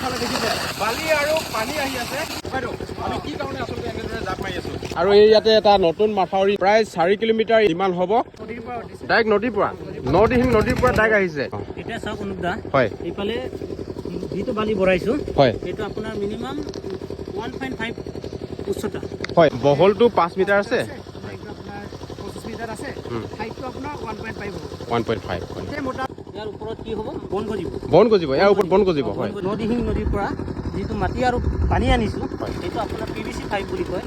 এইফালে দেখিছে বালি আৰু পানী আহি আছে। আমি কি কাৰণে আচলতে এনেদৰে জাপ মাৰি আছো আৰু এই ইয়াতে এটা নতুন মাথাউৰি প্ৰায় 4 কিলোমিটাৰ ইমান হ'ব। ডাইৰেক্ট নদীৰ পৰা নদীৰ পৰা ডাইৰেক্ট আহিছে। এটা চাওক অনুপ দা, হয় এইফালে যিটো বালি বঢ়াইছো হয় এইটো আপোনাৰ মিনিমাম 1.5 উচ্চতা। হয়, বহলটো 5 মিটাৰ আছে, আপোনাৰ 25 মিটাৰ আছে, হাইটটো আপোনাৰ 1.5 হ'ব। 1.5 হয়। ইয়াৰ ওপৰত কি হ'ব? বন গজিব। বন গজিব, ইয়াৰ ওপৰত বন গজিব। হয়, নদীহীন নদীৰ পৰা যিটো মাটি আৰু পানী আনিছো সেইটো আপোনাৰ PVC 5 বুলি কয়।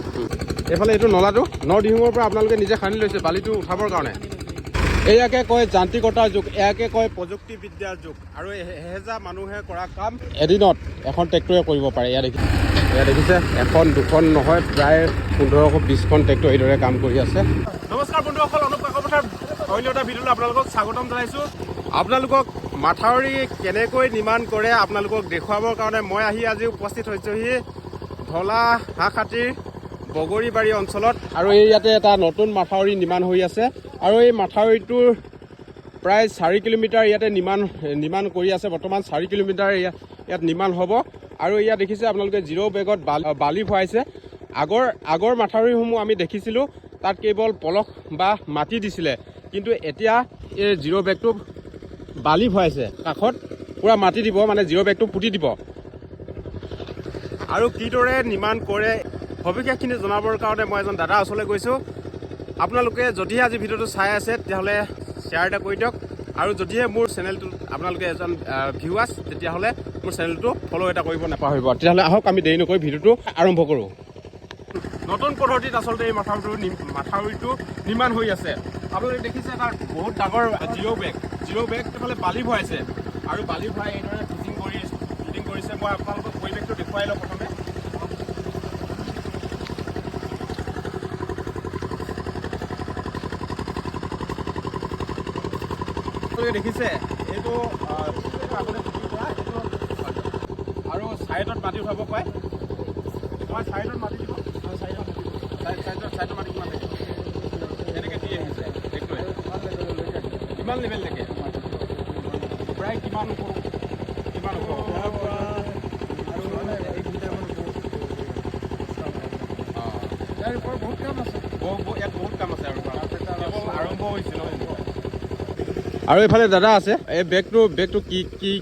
এইফালে এইটো নলাটো নদীহিঙৰ পৰা আপোনালোকে নিজে খান্দি লৈছে বালিটো উঠাবৰ কাৰণে। এয়াকে কয় যান্ত্ৰিকতাৰ যুগ, এয়াকে কয় প্ৰযুক্তিবিদ্যাৰ যুগ। আৰু এহেজাৰ মানুহে কৰা কাম এদিনত এখন ট্ৰেক্টৰে কৰিব পাৰে। এয়া দেখিছে এখন দুখন নহয়, প্ৰায় 1520খন ট্ৰেক্টৰ এইদৰে কাম কৰি আছে। নমস্কাৰ বন্ধুসকল, অনুপ কাকপথাৰ অন্য এটা ভিডিঅ'লৈ আপোনালোকক স্বাগতম জনাইছোঁ। আপোনালোকক মাথাউৰি কেনেকৈ নিৰ্মাণ কৰে আপোনালোকক দেখুৱাবৰ কাৰণে মই আজি উপস্থিত হৈছোঁহি ঢলা হাঁহখাতিৰ বগৰীবাৰী অঞ্চলত। আৰু এই ইয়াতে এটা নতুন মাথাউৰি নিৰ্মাণ হৈ আছে আৰু এই মাথাউৰিটোৰ প্ৰায় 4 কিলোমিটাৰ ইয়াতে নিৰ্মাণ কৰি আছে। বৰ্তমান 4 কিলোমিটাৰ ইয়াত নিৰ্মাণ হ'ব। আৰু ইয়াত দেখিছে আপোনালোকে 0 বেগত বালি ভৰাইছে। আগৰ মাথাউৰিসমূহ আমি দেখিছিলোঁ তাত কেৱল পলস বা মাটি দিছিলে, কিন্তু এতিয়া এই 0 বেগটো বালি ভৰাইছে, কাষত পূৰা মাটি দিব, মানে 0 বেগটো পুতি দিব। আৰু কিদৰে নিৰ্মাণ কৰে সবিশেষখিনি জনাবৰ কাৰণে মই এজন দাদাৰ ওচৰলৈ গৈছোঁ। আপোনালোকে যদিহে আজি ভিডিঅ'টো চাই আছে তেতিয়াহ'লে শ্বেয়াৰ এটা কৰি দিয়ক। আৰু যদিহে মোৰ চেনেলটোত আপোনালোকে এজন ভিউৱাৰ্ছ তেতিয়াহ'লে মোৰ চেনেলটো ফ'ল' এটা কৰিব নাপাহৰিব। তেতিয়াহ'লে আহক আমি দেৰি নকৰি ভিডিঅ'টো আৰম্ভ কৰোঁ। নতুন পদ্ধতিত আচলতে এই মাথাউৰিটো নিৰ্মাণ হৈ আছে। আপোনালোকে দেখিছে এটা বহুত ডাঙৰ 0 বেগ এইফালে বালি ভৰাইছে আৰু বালি ভৰাই এইদৰে ফিটিং কৰিছে। মই আপোনালোকক পৰিৱেশটো দেখুৱাই লওঁ প্ৰথমে। দেখিছে এইটো আগতে ফিটিং কৰা এইটো, আৰু ছাইডত মাটি উঠাব পাৰে। মই ছাইডত মাটি দিব, ছাইডত মাটি কিমান থাকিব এনেকৈ দি আহিছে ট্ৰেক্টৰে। কিমান লেভেল থাকে প্ৰায় কিমান ওখ? ইয়াৰ ওপৰত বহুত কাম আছে, ইয়াত বহুত কাম আছে আৰু আৰম্ভ হৈছিল। আৰু এইফালে দাদা আছে, এই বেগটো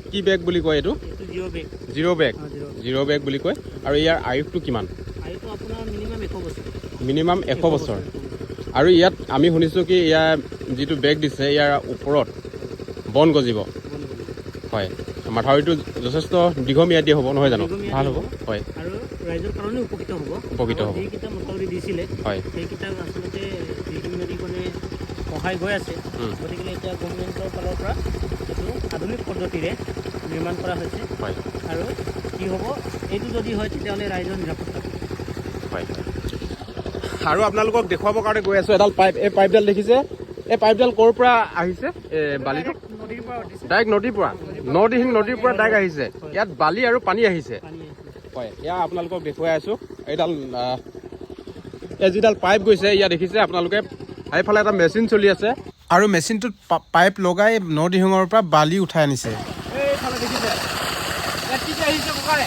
কি বেগ বুলি কয়? এইটো 0 বেগ বুলি কয়। আৰু ইয়াৰ আয়ুসটো কিমান? মিনিমাম 100 বছৰ। আৰু ইয়াত আমি শুনিছোঁ কি ইয়াৰ যিটো বেগ দিছে ইয়াৰ ওপৰত বন গজিব। হয়, মাথাউৰিটো যথেষ্ট দীৰ্ঘম্যাদী হ'ব নহয় জানো? ভাল হ'ব। হয়, আৰু ৰাইজৰ কাৰণে উপকৃত হ'ব। যিকেইটা মাথাউৰি দিছিলে হয়, সেইকেইটা আচলতে দীৰ্ঘম্যাদী সহায় গৈ আছে। গতিকে এতিয়া গভৰ্ণমেণ্টৰ ফালৰ পৰা এইটো আধুনিক পদ্ধতিৰে নিৰ্মাণ কৰা হৈছে। হয়, আৰু কি হ'ব, এইটো যদি হয় তেতিয়াহ'লে ৰাইজৰ নিৰাপদ হ'ব। হয়। আৰু আপোনালোকক দেখুৱাবৰ কাৰণে গৈ আছোঁ এডাল পাইপ। এই পাইপডাল দেখিছে, এই পাইপডাল ক'ৰ পৰা আহিছে? বালিটো ডাইৰেক্ট নদীৰ পৰা ডাইৰেক্ট আহিছে। ইয়াত বালি আৰু পানী আহিছে। হয়, এয়া আপোনালোকক দেখুৱাই আছোঁ। এইডাল যিডাল পাইপ গৈছে ইয়াত দেখিছে আপোনালোকে, এইফালে এটা মেচিন চলি আছে আৰু মেচিনটোত পাইপ লগাই নদীহিঙৰ পৰা বালি উঠাই আনিছে। এইফালে দেখিছে ইয়াত কি আহিছে ককাই?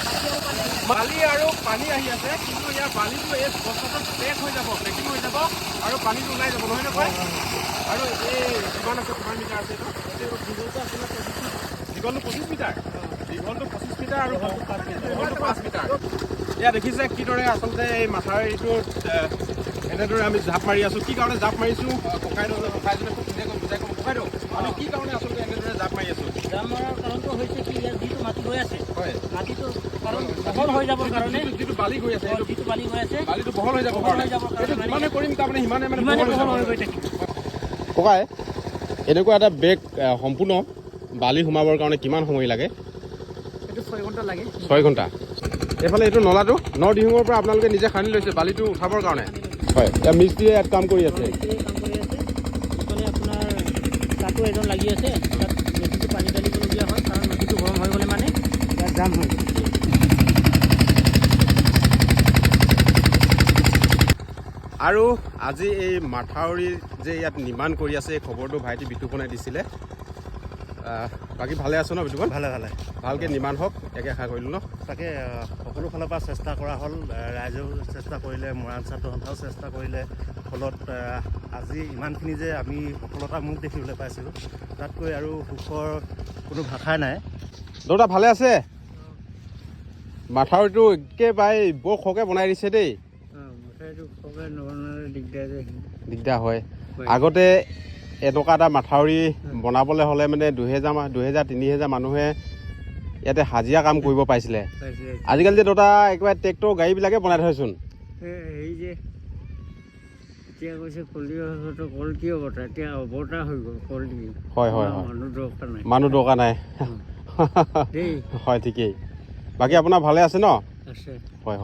বালি আৰু পানী আহি আছে, কিন্তু ইয়াৰ বালিটো এই বস্তাটোত পেক হৈ যাব, পেকিং হৈ যাব আৰু পানীটো ওলাই যাব, নহয় নকয়? আৰু এই কিমান মিটাৰ আছে এইটো? দীঘলটো 25 মিটাৰ, আৰু বহলটো 5 মিটাৰ। এয়া দেখিছে কিদৰে আচলতে এই মাথাউৰিটোত এনেদৰে আমি জাপ মাৰি আছোঁ। কি কাৰণে জাপ মাৰিছোঁ ককাইজনে খুব ধুনীয়াকৈ বুজাই ক'ব। ককাইদেউ, আমি কি কাৰণে আচলতে এনেদৰে জাপ মাৰি আছোঁ? জাপ মৰাৰ কাৰণটো হৈছে কি, ইয়াত যিটো মাটি হৈ আছে, হয়, মাটিটো কাৰণ বহল হৈ যাবৰ কাৰণে, যিটো বালি গৈ আছে বালিটো বহল হৈ যাব কাৰণে যিমানে কৰিম তাৰমানে সিমানে বহল হৈ গৈ থাকিব। ককাই, এনেকুৱা এটা বেগ সম্পূৰ্ণ বালি সোমাবৰ কাৰণে কিমান সময় লাগে? এইটো 6 ঘণ্টা লাগে। 6 ঘণ্টা। এইফালে এইটো নলাটো নদীহিঙৰ পৰা আপোনালোকে নিজে খান্দি লৈছে বালিটো উঠাবৰ কাৰণে। হয়, এতিয়া মিস্ত্ৰীয়ে ইয়াত কাম কৰি আছে। ইফালে আপোনাৰ তাতো এজন লাগি আছে, তাত মেচিনটো পানী ঢালিবলগীয়া হয়, কাৰণ মাটিটো গৰম হৈ গ'লে মানে ইয়াত জাম হয়। আৰু আজি এই মাথাউৰি যে ইয়াত নিৰ্মাণ কৰি আছে এই খবৰটো ভাইটি বিতুপনে দিছিলে। বাকী ভালে আছো ন বিতুপন? ভালে ভালে ভালকৈ নিৰ্মাণ হওক একে আশা কৰিলোঁ ন। তাকে সকলো ফালৰ পৰা চেষ্টা কৰা হ'ল, ৰাইজেও চেষ্টা কৰিলে, মৰাণ ছাত্ৰ সন্থাও চেষ্টা কৰিলে, ফলত আজি ইমানখিনি যে আমি সফলতাৰ মুখ দেখিবলৈ পাইছোঁ, তাতকৈ আৰু সুখৰ কোনো ভাষাই নাই। দেউতা ভালে আছে? মাথাউৰিটো একেবাৰে বৰ খৰকৈ বনাই দিছে দেই। দিগদাৰ হয়। আগতে এনেকুৱা এটা মাথাউৰি বনাবলৈ হ'লে মানে 2000-3000 মানুহে ইয়াতে হাজিৰা কাম কৰিব পাৰিছিলে। আজিকালি যে দেউতা একেবাৰে ট্ৰেক্টৰ গাড়ীবিলাকে বনাই থৈচোন। হেৰি যে এতিয়া কৈছে কল কি অৱতাৰ, এতিয়া অৱতাৰ হৈ গ'ল কল দি। হয় মানুহ দৰকাৰ নাই হয় ঠিকেই। বাকী আপোনাৰ ভালে আছে ন? আছে। হয়